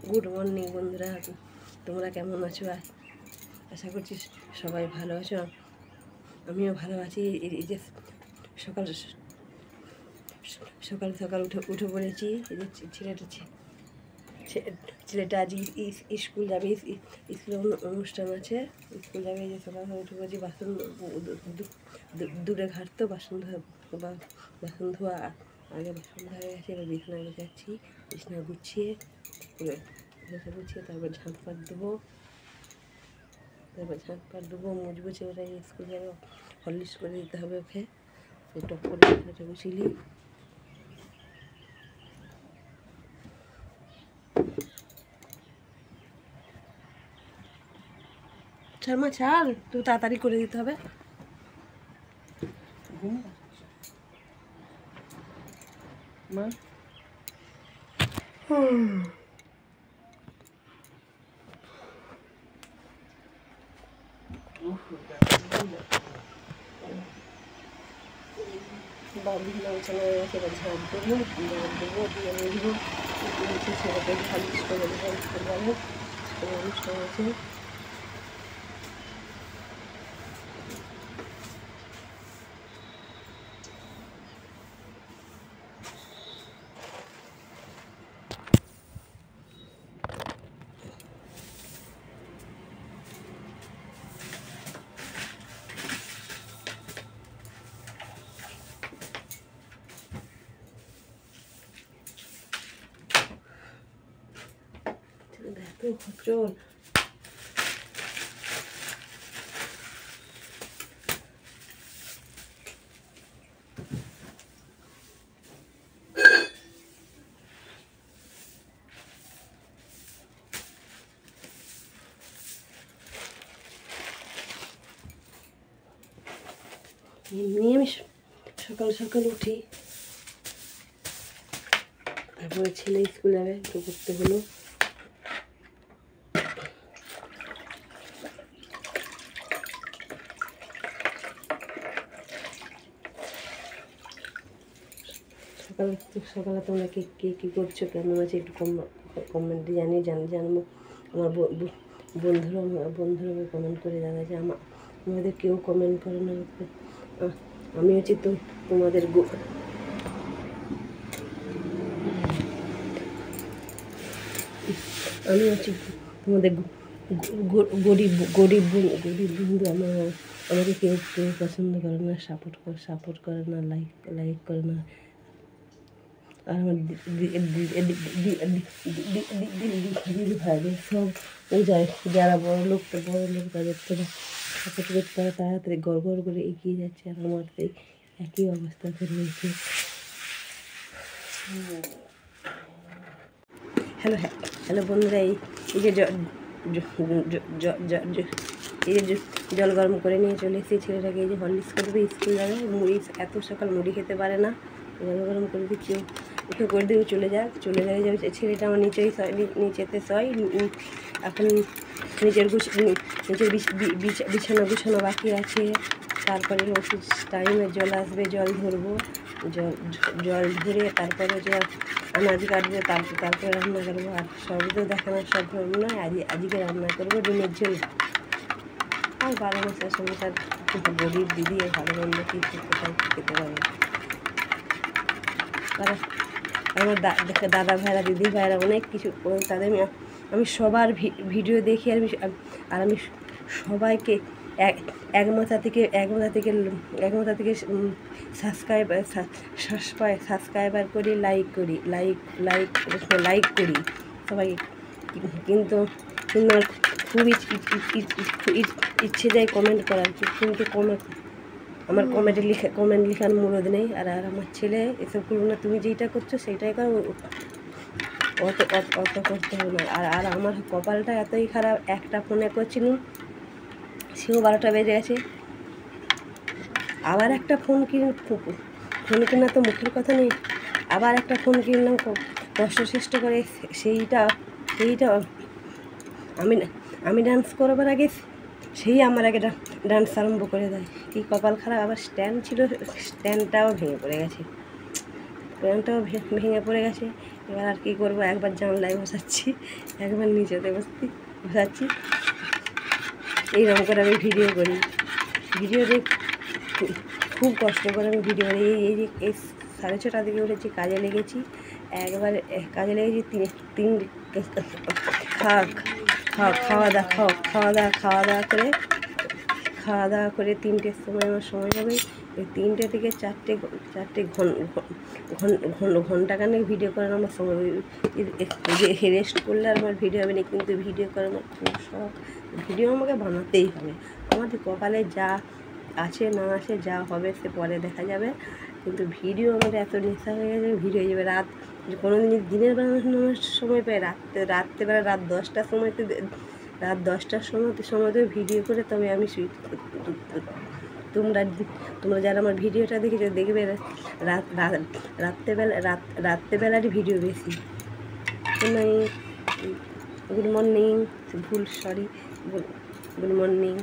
Good morning বন্ধুরা, তোমরা কেমন আছো? আশা করছি সবাই ভালো আছো। আমিও ভালো আছি। এই যে সকাল সকাল সকাল উঠে পড়েছি। এই যে ছেলেটা আজ স্কুল যাবে, স্কুলে অনুষ্ঠান আছে, স্কুল যাবে। এই যে সকাল সকাল উঠে পড়েছি। বাসন দূরে ঘাটতো, বাসন ধোয়া আগে বাসন ধোয়া হয়ে গেছে। এবার বিছানা যাচ্ছি, বিছানা গুছিয়ে তারপর ঝাঁট পাট দেবো, মুছবো। ছেলেটা স্কুল যাবে, হরলিক্স করে দিতে হবে ওকে। টপ করে ছেলেটা গুছিয়ে ছাড় মা, ছাড়, তুই তাড়াতাড়ি করে দিতে হবে। মা বিভিন্ন বিছানা হয়ে গেছে। এবার ঝাঁট দেবো, দিয়ে মুছবো, ছেলেটাকে হরলিক্স করে দেবো। স্কুল যাবে, অনুষ্ঠান আছে। চল এমনি আমি সকাল সকাল উঠি, তারপরে ছেলে স্কুল যাবে, তো করতে হলো। সকালে তোমরা কে কী করছো, কেমন আছে, একটু কমেন্টে জানবো। আমার বন্ধুরা কমেন্ট করে জানাচ্ছে। আমাদের কেউ কমেন্ট করে না। আমি হচ্ছে তোমাদের আমি হচ্ছে তোমাদের গরিব বন্ধু। আমাকে কেউ পছন্দ করে না, সাপোর্ট করে না, লাইক করে না। আর আমার দিদি ভাইদের সব যায়, যারা বড় লোক তাদের তো সাপোর্ট করতে পারে, তাড়াতাড়ি গড় করে এগিয়ে যাচ্ছে। আর আমার একই অবস্থাতে রয়েছে। হ্যালো বন্ধুরা, এই যে জল গরম করে নিয়ে চলে এসেছি। ছেলেটাকে এই যে হরলিক্স করবে, স্কুল যাবে। মুড়ি এত সকাল মুড়ি খেতে পারে না, জল গরম করে দিচ্ছি, ওকে করে দিয়ে চলে যাবে। ছেলেটা আমার নিচেতে শয়। এখন নিচের বিছানা গুছানো বাকি আছে। তারপরে ওষুধ টাইমে জল আসবে, জল ধরবো, জল ধরে তারপরে যে আনাজ কাটবো, তারপরে রান্না করবো। আর সবই তো দেখানোর সব নয়। আজকে রান্না করবো ডিমের ঝোল। আর 12 মাসের সংসার, গরিব দিদি ভালো মন্দ কি খেতে পারে। তারা আমার দাদা ভাইরা, দিদি ভাইরা অনেক কিছু, তাদের আমি সবার ভিডিও দেখি। আর আমি সবাইকে এক মাথা থেকে সাবস্ক্রাইবার করি, লাইক করি সবাই। কিন্তু আমার খুব ইচ্ছে যায় কমেন্ট করার, কিন্তু আমার কমেন্ট লেখার মুরদ নেই। আর আমার ছেলে এসব করবো না, তুমি যেইটা করছো সেইটাই করো, অত করতে হবে না। আর আমার কপালটা এতই খারাপ, একটা ফোনে করছিলাম, সেও 12টা বেজে গেছে। আবার একটা ফোন কেনা তো মুখের কথা নেই। আবার একটা ফোন কিনলাম কষ্ট করে। সেইটা আমি ডান্স করবার আগে সেই আমার আগে ডান্স আরম্ভ করে দেয়। কি কপাল খারাপ। আবার স্ট্যান্ড ছিল, স্ট্যান্ডটাও ভেঙে পড়ে গেছে। এবার আর কী করবো, একবার জানলায় বসাচ্ছি, একবার নিচেতে বসাচ্ছি, এইরকম করে আমি ভিডিও করি। ভিডিওতে খুব কষ্ট করে আমি ভিডিও করি। এই যে 6:30 দিকে উঠেছি, কাজে লেগেছি, একবার কাজে লেগেছি তিন খাওয়া দাওয়া করে 3টের সময় আমার সময় হবে। ওই 3টে থেকে 4টে ঘন্টাখানেক ভিডিও করার আমার সময়। রেস্ট করলে আর আমার ভিডিও হবে না, কিন্তু ভিডিও করার আমার খুব শখ। ভিডিও আমাকে বানাতেই হবে। আমাদের কপালে যা আছে না আছে, যা হবে সে পরে দেখা যাবে, কিন্তু ভিডিও আমাদের এত নেশা হয়ে গেছে, ভিডিও হয়ে যাবে। কোনো দিন দিনের বেলা আমার সময় পাই, রাত্রেবেলা রাত 10টার সময়তে ভিডিও করে তবে আমি তোমরা যারা আমার ভিডিওটা দেখেছো দেখবে রাত্রেবেলারই ভিডিও বেশি। Good morning, good morning.